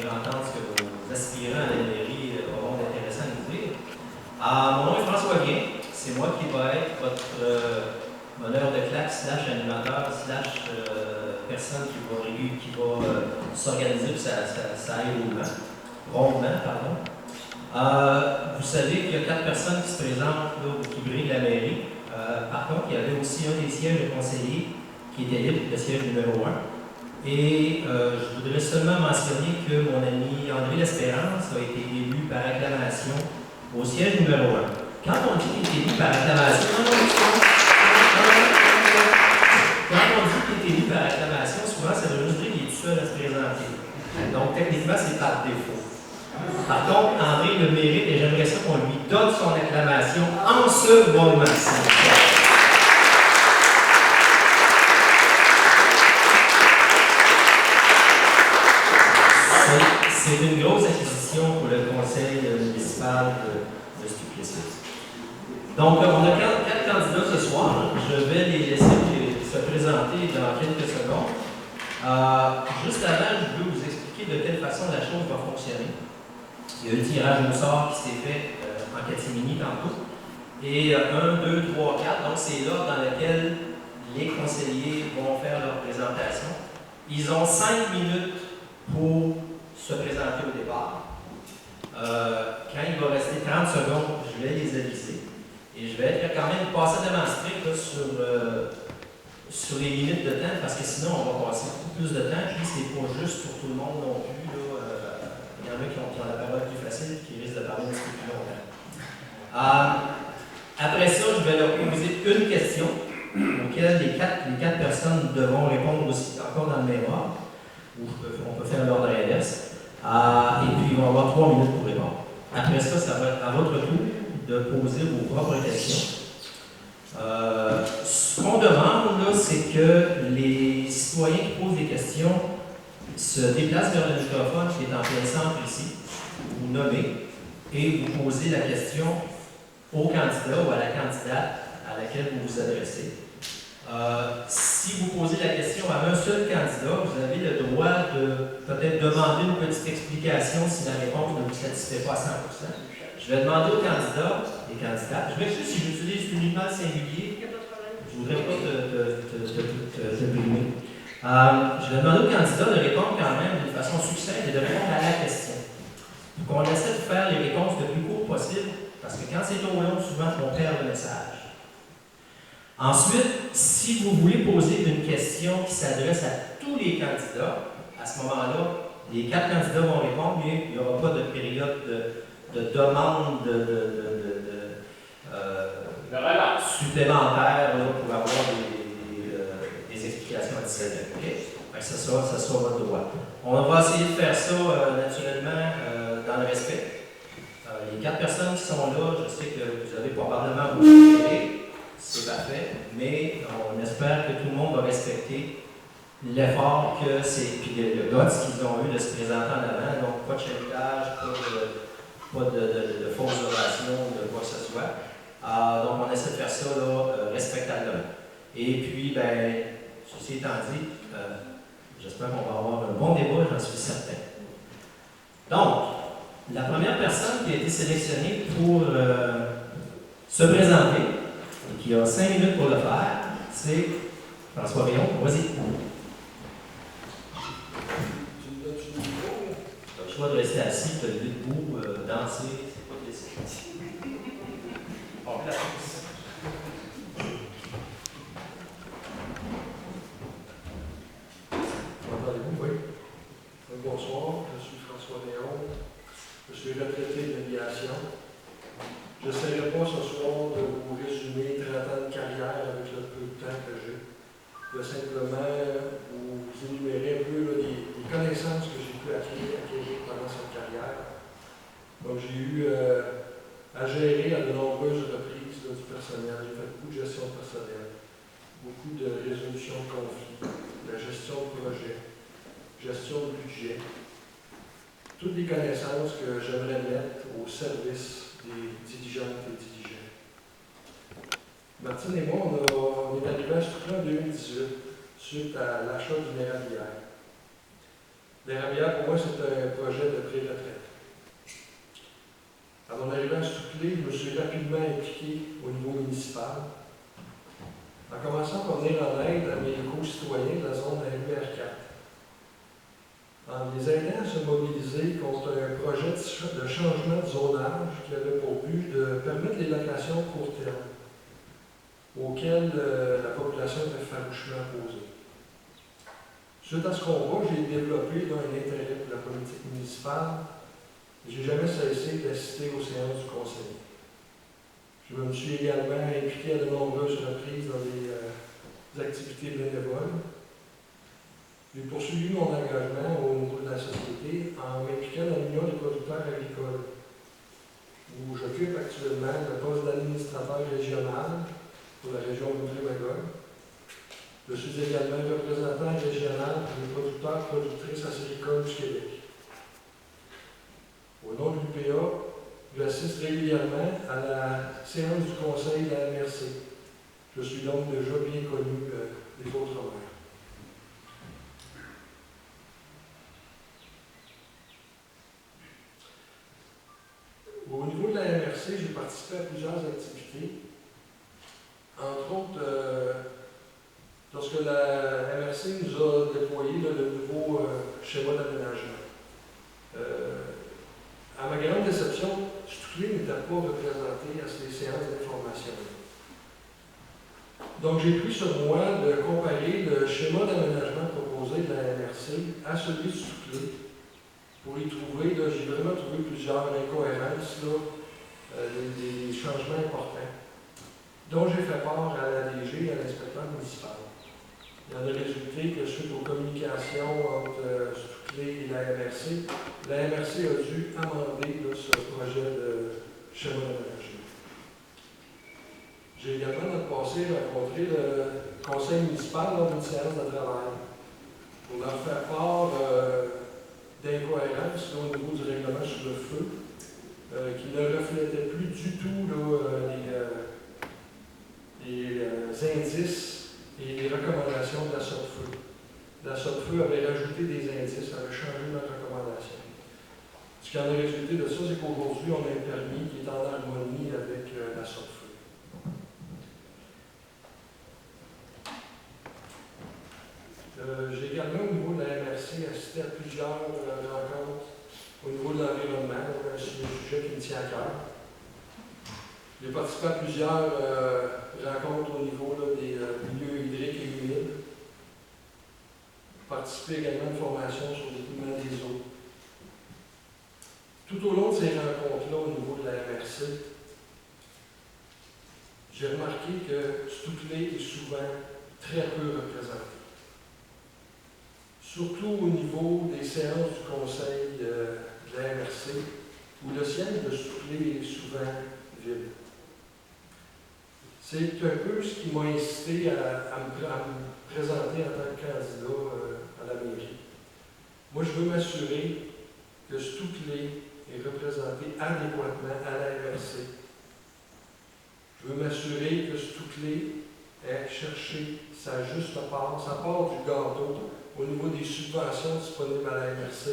entendre ce que vos aspirants à la mairie auront d'intéressant à nous dire. Mon nom est François Guin. C'est moi qui va être votre meneur de classe / animateur / personne qui va s'organiser pour que ça aille rondement. Vous savez qu'il y a 4 personnes qui se présentent là, qui brillent de la mairie. Par contre, il y avait aussi un des sièges de conseiller qui était libre, le siège numéro 1. Et je voudrais seulement mentionner que mon ami André L'Espérance a été élu par acclamation au siège numéro 1. Quand on dit qu'il est élu par acclamation, souvent ça veut juste dire qu'il est tout seul à se présenter. Donc techniquement, c'est par défaut. Par contre, André le mérite et j'aimerais ça qu'on lui donne son acclamation en ce moment-ci. C'est une grosse acquisition pour le conseil municipal de Duplessis. Donc, on a 4 candidats ce soir. Je vais les laisser se présenter dans quelques secondes. Juste avant, je veux vous expliquer de quelle façon la chose va fonctionner. Il y a un tirage au sort qui s'est fait en catimini tantôt. Et 1, 2, 3, 4. Donc, c'est l'ordre dans lequel les conseillers vont faire leur présentation. Ils ont 5 minutes pour se présenter au départ. Quand il va rester 30 secondes, je vais les aviser. Et je vais être quand même passer devant strict sur les limites de temps, parce que sinon, on va passer beaucoup plus de temps. Puis, c'est pas juste pour tout le monde non plus. Il y en a qui ont la parole plus facile et qui risquent de parler un petit peu plus longtemps. Après ça, je vais leur poser une question auquel les quatre personnes devront répondre aussi, encore dans le même ordre, ou on peut faire l'ordre inverse. Et puis, ils vont avoir 3 minutes pour répondre. Après ça, ça va être à votre tour de poser vos propres questions. Ce qu'on demande, là, c'est que les citoyens qui posent des questions se déplacent vers le microphone qui est en plein centre ici, vous nommez, et vous posez la question au candidat ou à la candidate à laquelle vous vous adressez. Si vous posez la question à un seul candidat, vous avez le droit de peut-être demander une petite explication si la réponse ne vous satisfait pas à 100%. Je vais demander aux candidats et candidates, je m'excuse si j'utilise uniquement le singulier, je ne voudrais pas te brimer. Je vais demander aux candidats de répondre quand même d'une façon succincte et de répondre à la question. Donc on essaie de faire les réponses le plus court possible, parce que quand c'est trop long, souvent on perd le message. Ensuite, si vous voulez poser une question qui s'adresse à tous les candidats, à ce moment-là, les 4 candidats vont répondre, mais il n'y aura pas de période de demande supplémentaire pour avoir des explications additionnelles. Okay? Ça sera votre droit. On va essayer de faire ça naturellement dans le respect. Les 4 personnes qui sont là, je sais que vous avez probablement vos préférés. C'est parfait, mais on espère que tout le monde va respecter l'effort que c'est, puis le guts qu'ils ont eu de se présenter en avant, donc pas de chahutage, pas de fausses orations, de quoi que ce soit. Donc on essaie de faire ça là, respectablement. Et puis, ceci étant dit, j'espère qu'on va avoir un bon débat, j'en suis certain. Donc, la première personne qui a été sélectionnée pour se présenter, et qui a 5 minutes pour le faire, c'est François Réon. Vas-y. Tu as le choix de rester assis, tu as levé debout, danser, c'est pas de laisser. En place. Entendez-vous? Oui. Bonsoir, je suis François Réon. Je suis retraité de l'aviation. Je n'essaierai pas ce soir de vous résumer 30 ans de carrière avec le peu de temps que j'ai. Je vais simplement vous énumérer un peu là, les connaissances que j'ai pu acquérir pendant cette carrière. Donc, j'ai eu à gérer à de nombreuses reprises là, du personnel. J'ai fait beaucoup de gestion de personnel, beaucoup de résolution de conflits, de gestion de projet, gestion de budget. Toutes les connaissances que j'aimerais mettre au service des dirigeantes et dirigeants. Martine et moi, on est arrivés à ce truc-là en 2018, suite à l'achat d'une érablière. L'Érablière, pour moi, c'est un projet de pré-retraite. À mon arrivée à Stouclé, je me suis rapidement impliqué au niveau municipal, en commençant par venir en aide à mes co-citoyens de la zone RUR4, en les aidant à se mobiliser contre un projet de changement de zonage qui avait pour but de permettre les locations court terme, auxquelles la population était farouchement opposée. Suite à ce combat, j'ai développé un intérêt pour la politique municipale et je n'ai jamais cessé d'assister aux séances du conseil. Je me suis également impliqué à de nombreuses reprises dans des activités bénévoles. J'ai poursuivi mon engagement au niveau de la société en m'impliquant dans l'Union des producteurs agricoles, où j'occupe actuellement le poste d'administrateur régional pour la région de Vaudreuil-Magog. Je suis également représentant régional des producteurs productrices acéricoles du Québec. Au nom de l'UPA, j'assiste régulièrement à la séance du conseil de la MRC. Je suis donc déjà bien connu des autres maires. Au niveau de la MRC, j'ai participé à plusieurs activités. Entre autres, lorsque la MRC nous a déployé le nouveau schéma d'aménagement. À ma grande déception, Stouclé n'était pas représenté à ces séances d'information. Donc j'ai pris sur moi de comparer le schéma d'aménagement proposé de la MRC à celui de Stouclé. Pour y trouver, j'ai vraiment trouvé plusieurs incohérences, des changements importants, dont j'ai fait part à la DG et à l'inspecteur municipal. Il en a résulté que suite aux communications entre Stouclé et la MRC a dû amender ce projet de schéma d'aménagement. J'ai également dans le passé rencontré le conseil municipal lors d'une séance de travail pour leur faire part d'incohérences au niveau du règlement sur le feu, qui ne reflétait plus du tout les indices et les recommandations de la SODFEU. La SODFEU avait rajouté des indices, avait changé notre recommandation. Ce qui en a résulté de ça, c'est qu'aujourd'hui, on a un permis qui est en harmonie avec la SODFEU. J'ai également, au niveau de la MRC, assisté à plusieurs rencontres au niveau de l'environnement, un sujet qui me tient à cœur. J'ai participé à plusieurs rencontres au niveau des milieux hydriques et humides. J'ai participé également à une formation sur l'écoulement des eaux. Tout au long de ces rencontres-là, au niveau de la MRC, j'ai remarqué que Stouclé est souvent très peu représenté. Surtout au niveau des séances du conseil de la MRC, où le siège de Stouclé est souvent vide. C'est un peu ce qui m'a incité à me présenter en tant que candidat à la mairie. Moi, je veux m'assurer que Stouclé est représenté adéquatement à la MRC. Je veux m'assurer que Stouclé ait cherché sa juste part, sa part du gâteau au niveau des subventions disponibles à la MRC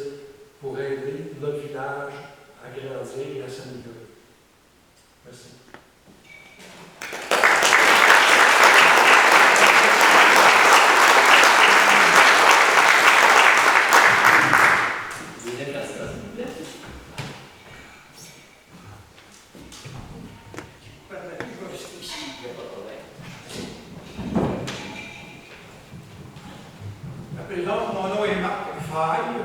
pour aider notre village à grandir et à s'améliorer. Merci. Mon nom est Marc Faille.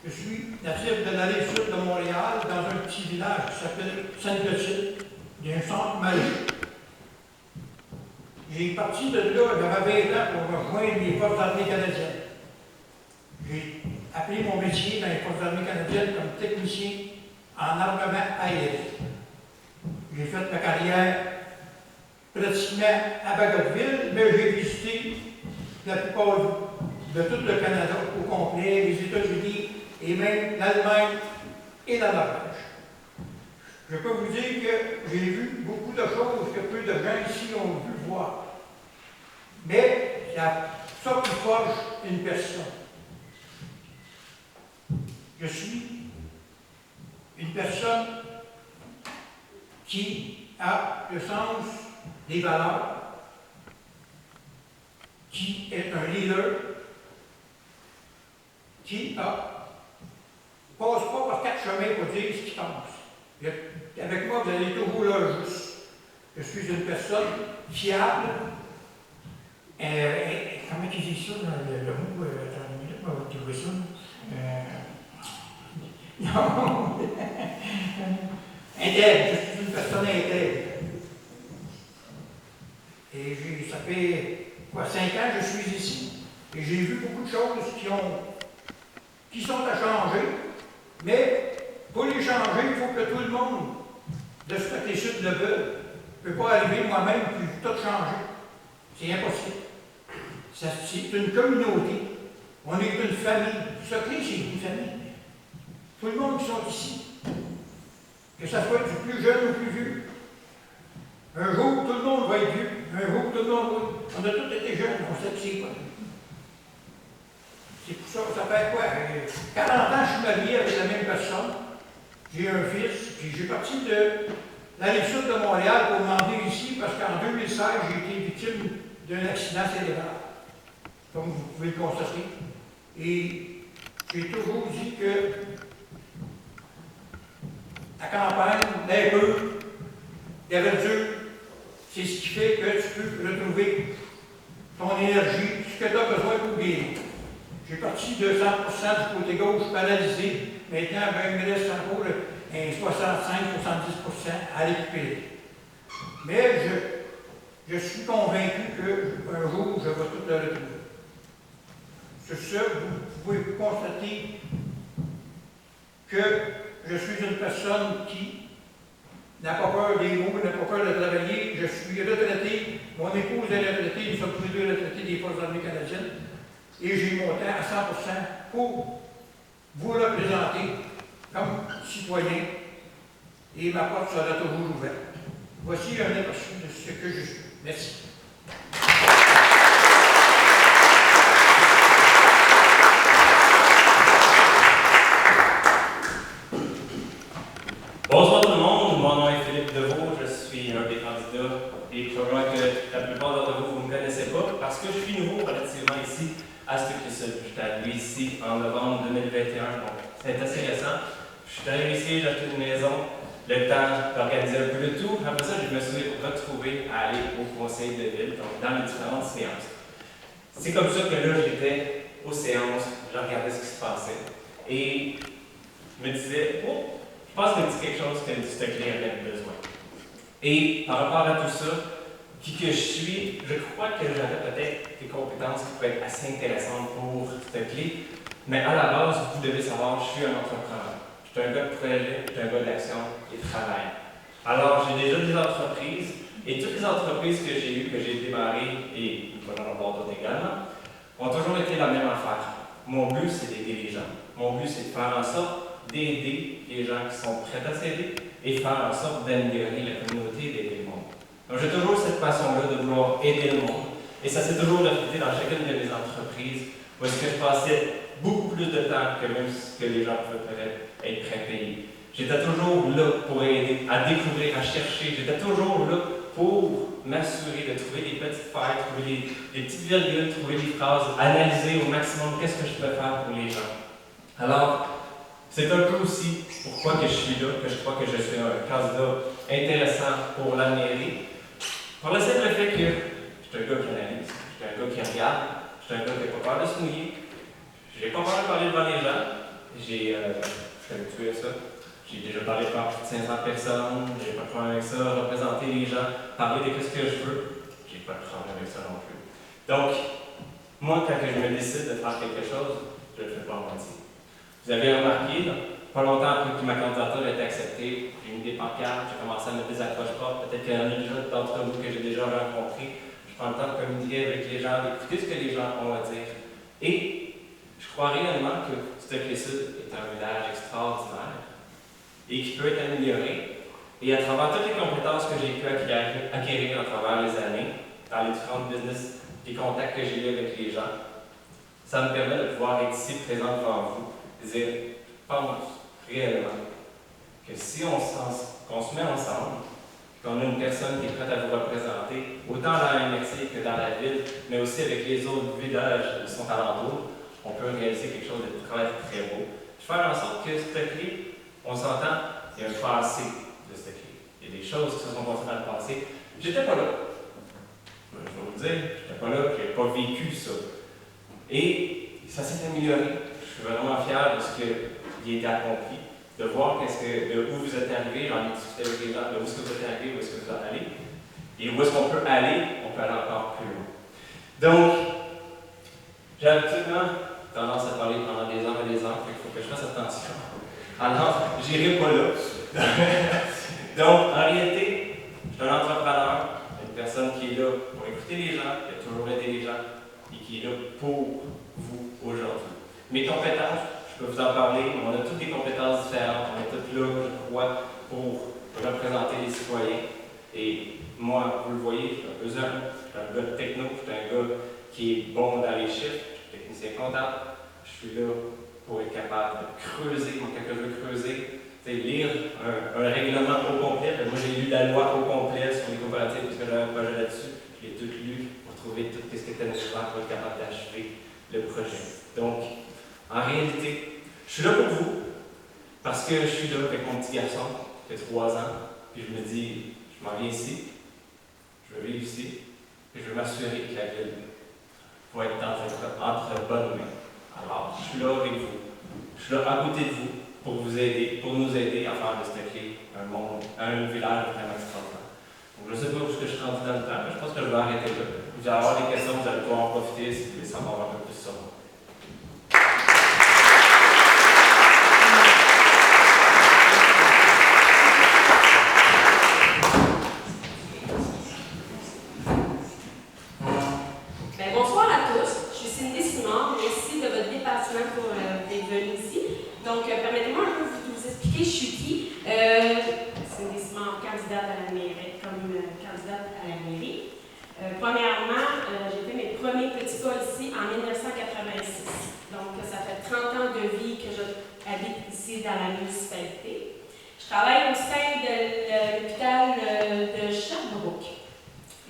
Je suis natif de la rive sud de Montréal, dans un petit village qui s'appelle Sainte-Petite. Il y a un centre magique. J'ai parti de là, j'avais 20 ans pour rejoindre les Forces armées canadiennes. J'ai appris mon métier dans les Forces armées canadiennes comme technicien en armement aérien. J'ai fait ma carrière pratiquement à Bagotville, mais j'ai visité la plupart de tout le Canada au complet, les États-Unis et même l'Allemagne et la Norvège. Je peux vous dire que j'ai vu beaucoup de choses que peu de gens ici ont vu voir. Mais il y a ça qui forge une personne. je suis une personne qui a le sens des valeurs, qui est un leader, qui passe pas par 4 chemins pour dire ce qu'il pense. Avec moi, vous allez toujours là juste. Je suis une personne fiable. Comment tu dis ça dans le mot? Attends une minute, on va trouver ça. Non! Intègre, je suis une personne intègre. Et ça fait 5 ans que je suis ici. Et j'ai vu beaucoup de choses qui sont à changer. Mais pour les changer, il faut que tout le monde de ce côté-ci le veuille. Je ne peux pas arriver moi-même et tout changer. C'est impossible. C'est une communauté. On est une famille. Soclé, c'est une famille. Tout le monde qui sont ici, que ce soit du plus jeune au plus vieux. Un jour, tout le monde va être vieux. Un jour, tout le monde va... On a tous été jeunes, on sait que c'est quoi. C'est pour ça, ça fait quoi? 40 ans, je suis marié avec la même personne. J'ai un fils, puis j'ai parti de la Rive-Sud de Montréal pour m'en venir ici, parce qu'en 2016, j'ai été victime d'un accident cérébral, comme vous pouvez le constater. Et j'ai toujours dit que la campagne, d'un peu, la verdure, c'est ce qui fait que tu peux retrouver ton énergie, ce que tu as besoin pour guérir. J'ai parti de 100% du côté gauche paralysé. Maintenant, ben, il me reste encore 65-70% à récupérer. Mais je suis convaincu qu'un jour, je vais tout le retrouver. Sur ce, vous pouvez constater que je suis une personne qui n'a pas peur des mots, n'a pas peur de travailler. Je suis retraité, mon épouse est retraitée, nous sommes tous les deux retraités des Forces armées canadiennes. Et j'ai monté à 100% pour vous représenter comme citoyen. Et ma porte sera toujours ouverte. Voici un aperçu de ce que je suis. Merci. Bonsoir tout le monde, mon nom est Philippe Deveau, je suis un des candidats et probablement que la plupart d'entre vous ne me connaissez pas parce que je suis nouveau relativement ici à Stockley-Sud. Je suis arrivé ici en novembre 2021, donc c'est assez récent. Je suis arrivé ici, j'ai acheté une maison, le temps d'organiser un peu le tout. Après ça, je me suis retrouvé à aller au conseil de ville, donc dans les différentes séances. C'est comme ça que là, j'étais aux séances, je regardais ce qui se passait et je me disais, oh, je pense que c'est quelque chose que Stockley avait besoin. Et par rapport à tout ça, qui que je suis, je crois que j'avais peut-être des compétences qui peuvent être assez intéressantes pour Stockley, mais à la base, vous devez savoir, je suis un entrepreneur. Je suis un gars de projet, je suis un gars d'action et de travail. Alors, j'ai déjà des entreprises, et toutes les entreprises que j'ai eues, que j'ai démarrées, et il faut en avoir d'autres également, ont toujours été la même affaire. Mon but, c'est d'aider les gens. Mon but, c'est de faire en sorte d'aider les gens qui sont prêts à s'aider et faire en sorte d'améliorer la communauté et d'aider le monde. Donc, j'ai toujours cette passion-là de vouloir aider le monde. Et ça s'est toujours reflété dans chacune de mes entreprises, où est-ce que je passais beaucoup plus de temps que même ce que les gens pouvaient être prêts à payer. J'étais toujours là pour aider, à découvrir, à chercher. J'étais toujours là pour m'assurer de trouver des petites failles, trouver des petites virgules, trouver des phrases, analyser au maximum qu'est-ce que je peux faire pour les gens. Alors, c'est un peu aussi pourquoi que je suis là, que je crois que je suis un candidat intéressant pour la mairie. Pour le simple fait que je suis un gars qui analyse, je suis un gars qui regarde, je suis un gars qui n'a pas peur de se mouiller, je n'ai pas peur de parler devant les gens, je suis habitué à ça. J'ai déjà parlé devant plus de 500 personnes, j'ai pas de problème avec ça, représenter les gens, parler de ce que je veux, j'ai pas de problème avec ça non plus. Donc, moi, quand je me décide de faire quelque chose, je le fais pas en moitié. Vous avez remarqué, pas longtemps après que ma candidature a été acceptée, j'ai mis des pancartes, j'ai commencé à mettre des accroche-portes, peut-être qu'il y en a déjà d'entre vous que j'ai déjà rencontrés. Je prends le temps de communiquer avec les gens, d'écouter ce que les gens ont à dire. Et je crois réellement que Stockley-Sud est un village extraordinaire et qui peut être amélioré. Et à travers toutes les compétences que j'ai pu acquérir à travers les années, dans les différentes business, les contacts que j'ai eus avec les gens, ça me permet de pouvoir être ici présent devant vous, dire pense réellement que si qu'on se met ensemble, qu'on a une personne qui est prête à vous représenter, autant dans la MRC que dans la ville, mais aussi avec les autres villages qui sont alentours, on peut réaliser quelque chose de très, très beau. Je vais faire en sorte que cette clé, on s'entend, il y a un passé de cette clé. Il y a des choses qui se sont passées dans le passé. J'étais pas là. Je vais vous le dire, j'étais pas là, j'ai pas vécu ça. Et ça s'est amélioré. Je suis vraiment fier de ce qui a été accompli, de voir de où vous êtes arrivé, j'en ai discuté avec les gens, de où est-ce que vous êtes arrivé, où est-ce que vous êtes allé. Et où est-ce qu'on peut aller? On peut aller encore plus loin. Donc, j'ai absolument tendance à parler pendant des heures et des heures, il faut que je fasse attention. Alors, j'irai pas là. Donc, en réalité, je suis un entrepreneur, une personne qui est là pour écouter les gens, qui a toujours aidé les gens, et qui est là pour vous aujourd'hui. Mes compétences, je peux vous en parler, on a toutes des compétences différentes, on est toutes là, je crois, pour représenter les citoyens. Et moi, vous le voyez, je suis un peu jeune, je suis un gars de techno, je suis un gars qui est bon dans les chiffres, je suis technicien comptable, je suis là pour être capable de creuser, quand je veux creuser, lire un règlement au complet. Moi, j'ai lu la loi au complet sur les coopératives parce que j'avais un projet là-dessus. Je l'ai tout lu pour trouver tout ce qui était nécessaire pour être capable d'achever le projet. Donc, en réalité, je suis là pour vous parce que je suis là avec mon petit garçon qui a 3 ans. Puis je me dis, je m'en viens ici, je veux vivre ici, et je veux m'assurer que la ville va être entre bonnes mains. Alors, je suis là avec vous. Je suis là à côté de vous pour vous aider, pour nous aider à faire de cette clé un village vraiment extraordinaire. Donc, je ne sais pas où je suis rendu dans le temps, mais je pense que je vais arrêter là. Vous allez avoir des questions, vous allez pouvoir en profiter si vous voulez savoir un peu plus sur moi. Bonsoir à tous, je suis Cindy Simard, merci de votre déplacement pour d'être venu ici. Donc, permettez-moi un peu de vous expliquer je suis qui. Cindy Simard, candidate à la mairie, Premièrement, j'ai fait mes premiers petits pas ici en 1986. Donc, ça fait 30 ans de vie que j'habite ici dans la municipalité. Je travaille au sein de l'hôpital de Sherbrooke.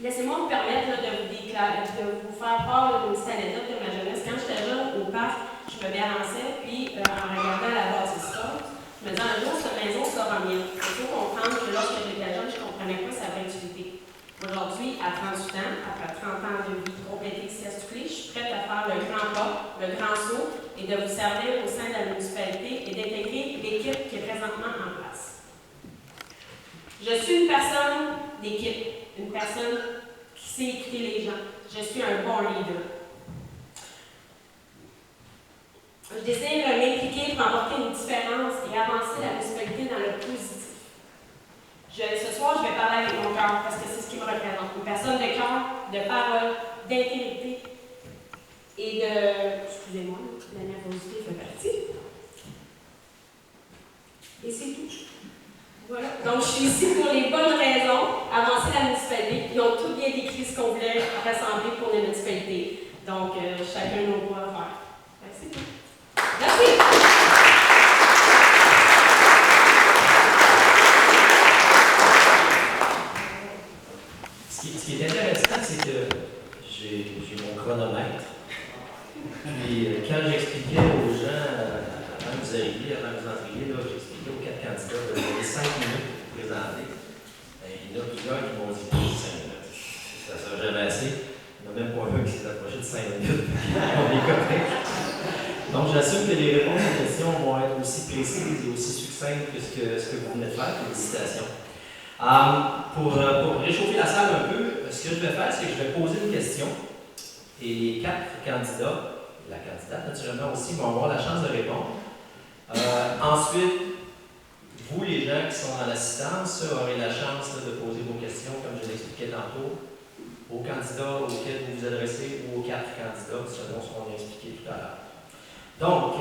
Laissez-moi me permettre de vous faire part d'une petite anecdote de ma jeunesse. Quand j'étais jeune, au parc, je me balançais, puis en regardant la bâtisse forte, je me disais un jour, cette maison sera mienne. Il faut comprendre que lorsque j'étais jeune, je ne comprenais pas sa vraie utilité. Aujourd'hui, à 38 ans, après 30 ans de vie complétée ici à Stuclé, je suis prête à faire le grand pas, le grand saut, et de vous servir au sein de la municipalité et d'intégrer l'équipe qui est présentement en place. Je suis une personne d'équipe, une personne qui sait écouter les gens. Je suis un bon leader. Je désire m'impliquer pour apporter une différence et avancer la municipalité dans le positif. Ce soir, je vais parler avec mon cœur parce que c'est ce qui me représente. Une personne de cœur, de parole, d'intégrité et de... Excusez-moi, la nervosité fait partie. Et c'est tout. Voilà. Donc, je suis ici pour les bonnes raisons, avancer la municipalité. Ils ont tout bien décrit ce qu'on voulait rassembler pour les municipalités. Donc, chacun nos droits à faire. Merci. Merci. Ce qui est intéressant, c'est que j'ai mon chronomètre. Puis, quand j'expliquais aux gens, avant que vous arriviez, avant que vous entriez, j'expliquais aux 4 candidats de donner 5 minutes pour présenter. Il y en a plusieurs qui m'ont dit 5 minutes. Ça ne sera jamais assez. Il n'y en a même pas un qui s'est approché de 5 minutes. On est correct. Donc, j'assume que les réponses aux questions vont être aussi précises et aussi succinctes que ce que vous venez de faire. Félicitations. Pour réchauffer la salle un peu, ce que je vais faire, c'est que je vais poser une question et les 4 candidats, la candidate naturellement aussi, vont avoir la chance de répondre. Ensuite, vous, les gens qui sont dans l'assistance, aurez la chance de poser vos questions, comme je l'expliquais tantôt, aux candidats auxquels vous vous adressez ou aux 4 candidats, selon ce qu'on a expliqué tout à l'heure. Donc,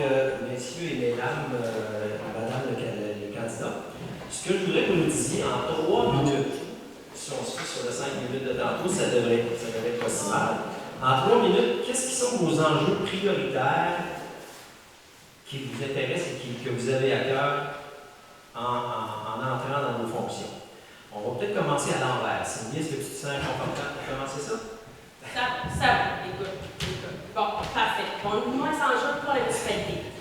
messieurs et mesdames, madame les candidats, ce que je voudrais que vous nous disiez en 3 minutes, si on se fait sur les 5 minutes de tantôt, ça devrait être pas si mal. En 3 minutes, qu'est-ce qui sont vos enjeux prioritaires qui vous intéressent et que vous avez à cœur en entrant dans vos fonctions. On va peut-être commencer à l'envers. Cindy, est-ce que tu te sens confortable pour commencer ça? Ça va, écoute. Bon, parfait. Bon, moi, sans jeu pour la municipalité.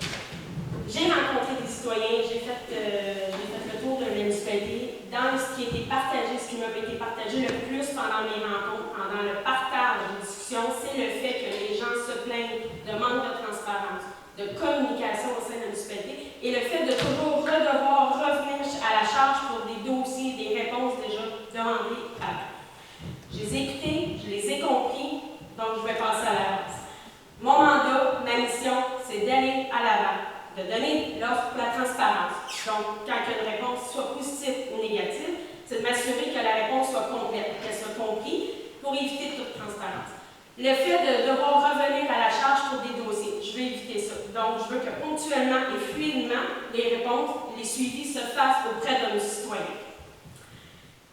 J'ai rencontré des citoyens, j'ai fait le tour de la municipalité. Dans ce qui a été partagé, ce qui m'a été partagé le plus pendant mes rencontres, pendant le partage de discussion, c'est le fait que les gens se plaignent de manque de transparence, de communication au sein de la municipalité et le fait de toujours devoir revenir à la charge pour des dossiers, des réponses déjà demandées avant. Je les ai écoutés, je les ai compris, donc je vais passer à la base. Mon mandat, ma mission, c'est d'aller à l'avant, de donner l'offre pour la transparence. Donc, quand il y a une réponse soit positive ou négative, c'est de m'assurer que la réponse soit complète, qu'elle soit comprise pour éviter toute transparence. Le fait de devoir revenir à la charge pour des dossiers, je veux éviter ça. Donc, je veux que ponctuellement et fluidement, les réponses, les suivis se fassent auprès de nos citoyens.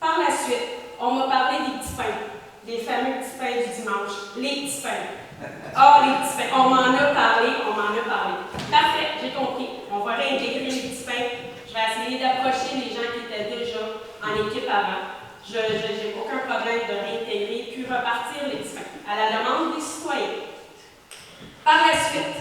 Par la suite, on m'a parlé des petits pains, des fameux petits pains du dimanche, les petits pains. Ah, les petits pains, on m'en a parlé. Parfait, j'ai compris. On va réintégrer les petits pains. Je vais essayer d'approcher les gens qui étaient déjà en équipe avant. Je n'ai aucun problème de réintégrer puis repartir les petits pains à la demande des citoyens. Par la suite,